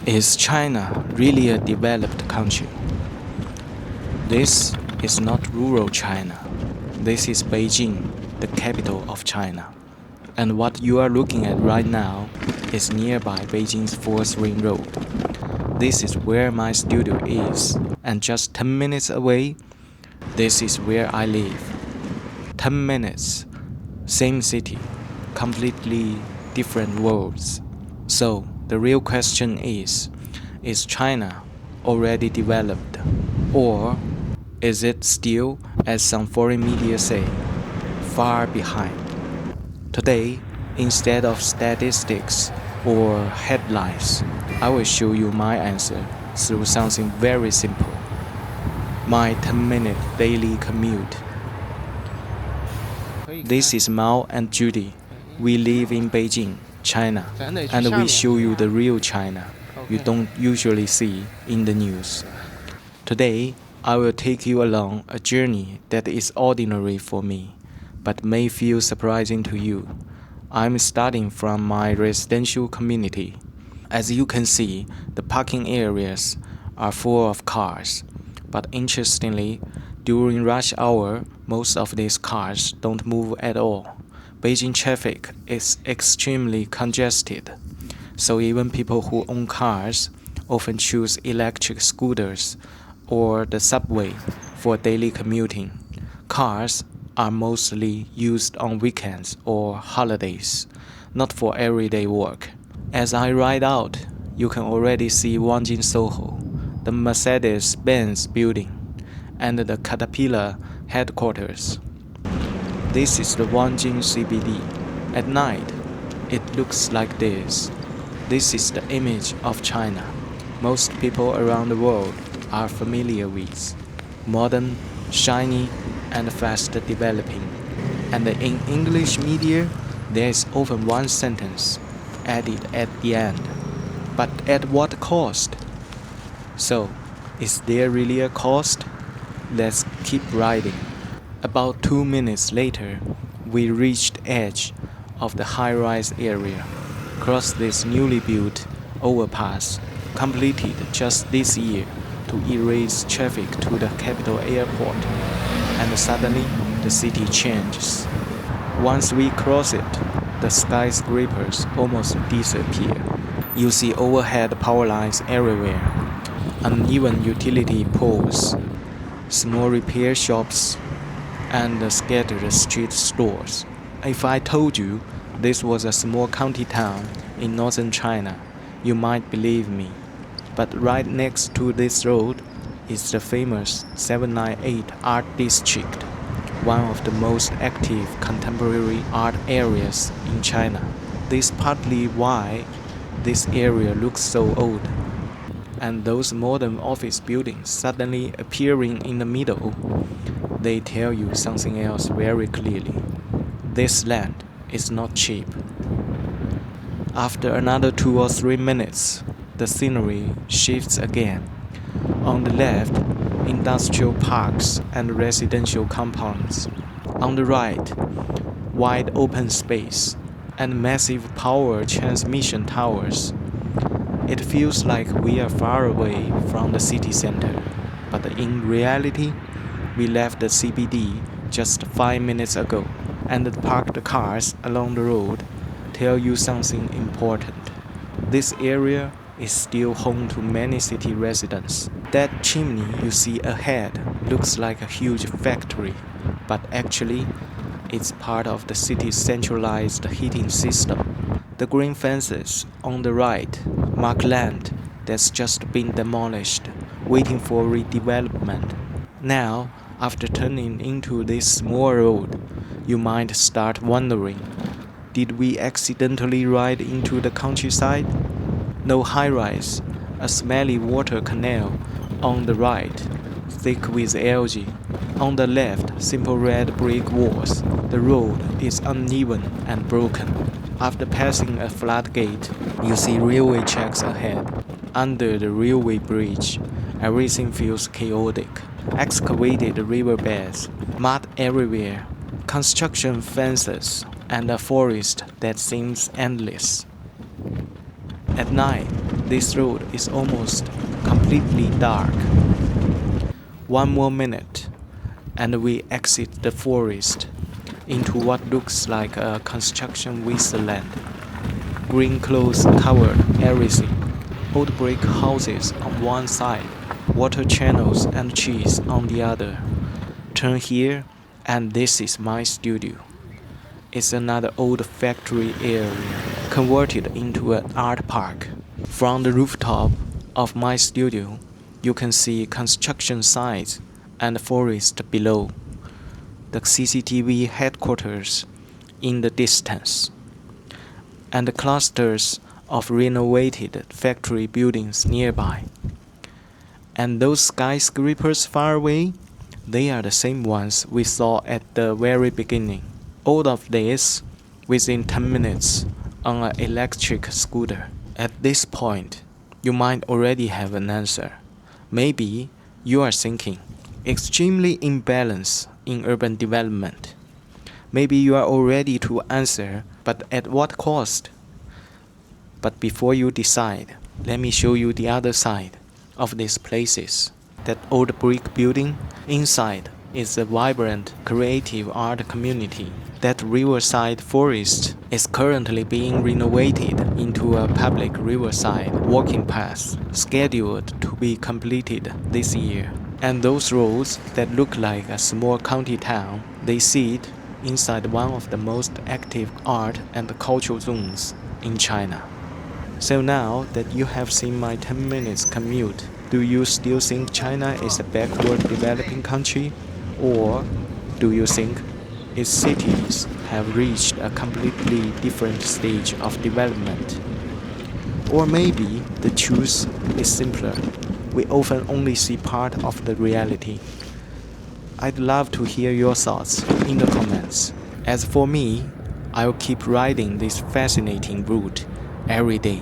Is China really a developed country? This is not rural China. This is Beijing, the capital of China. And what you are looking at right now is nearby Beijing's Fourth Ring Road. This is where my studio is, and just 10 minutes away, this is where I live. 10 minutes, same city, completely different worlds. So, the real question is China already developed? Or is it still, as some foreign media say, far behind? Today, instead of statistics or headlines, I will show you my answer through something very simple. My 10-minute daily commute. This is Mao and Judy. We live in Beijing, China, and we show you the real China you don't usually see in the news. Today, I will take you along a journey that is ordinary for me, but may feel surprising to you. I'm starting from my residential community. As you can see, the parking areas are full of cars, but interestingly, during rush hour, most of these cars don't move at all. Beijing traffic is extremely congested, so even people who own cars often choose electric scooters or the subway for daily commuting. Cars are mostly used on weekends or holidays, not for everyday work. As I ride out, you can already see Wangjing Soho, the Mercedes-Benz building, and the Caterpillar headquarters. This is the Wangjing CBD. At night, it looks like this. This is the image of China most people around the world are familiar with. Modern, shiny, and fast developing. And in English media, there is often one sentence added at the end. But at what cost? So, is there really a cost? Let's keep riding. About 2 minutes later, we reached the edge of the high-rise area, crossed this newly built overpass, completed just this year to erase traffic to the capital airport, and suddenly the city changes. Once we cross it, the skyscrapers almost disappear. You see overhead power lines everywhere, uneven utility poles, small repair shops, and scattered street stores. If I told you this was a small county town in northern China, you might believe me. But right next to this road is the famous 798 Art District, one of the most active contemporary art areas in China. This is partly why this area looks so old. And those modern office buildings suddenly appearing in the middle, they tell you something else very clearly. This land is not cheap. After another 2 or 3 minutes, the scenery shifts again. On the left, industrial parks and residential compounds. On the right, wide open space and massive power transmission towers. It feels like we are far away from the city center, but in reality, we left the CBD just 5 minutes ago, and the parked cars along the road tell you something important. This area is still home to many city residents. That chimney you see ahead looks like a huge factory, but actually, it's part of the city's centralized heating system. The green fences on the right mark land that's just been demolished, waiting for redevelopment. Now, after turning into this small road, you might start wondering, did we accidentally ride into the countryside? No high-rise, a smelly water canal on the right, thick with algae. On the left, simple red brick walls. The road is uneven and broken. After passing a floodgate, you see railway tracks ahead. Under the railway bridge, everything feels chaotic. Excavated riverbeds, mud everywhere, construction fences, and a forest that seems endless. At night, this road is almost completely dark. One more minute, and we exit the forest into what looks like a construction wasteland. Green clothes covered everything. Old brick houses on one side, water channels and trees on the other. Turn here, and this is my studio. It's another old factory area, converted into an art park. From the rooftop of my studio, you can see construction sites and forest below. The CCTV headquarters in the distance, and the clusters of renovated factory buildings nearby. And those skyscrapers far away, they are the same ones we saw at the very beginning. All of this within 10 minutes on an electric scooter. At this point, you might already have an answer. Maybe you are thinking, extremely imbalance in urban development. Maybe you are all ready to answer, but at what cost? But before you decide, let me show you the other side of these places. That old brick building, inside is a vibrant, creative art community. That riverside forest is currently being renovated into a public riverside walking path, scheduled to be completed this year. And those roads that look like a small county town, they sit inside one of the most active art and cultural zones in China. So now that you have seen my 10 minutes commute, do you still think China is a backward developing country? Or do you think its cities have reached a completely different stage of development? Or maybe the truth is simpler. We often only see part of the reality. I'd love to hear your thoughts in the comments. As for me, I'll keep riding this fascinating route every day.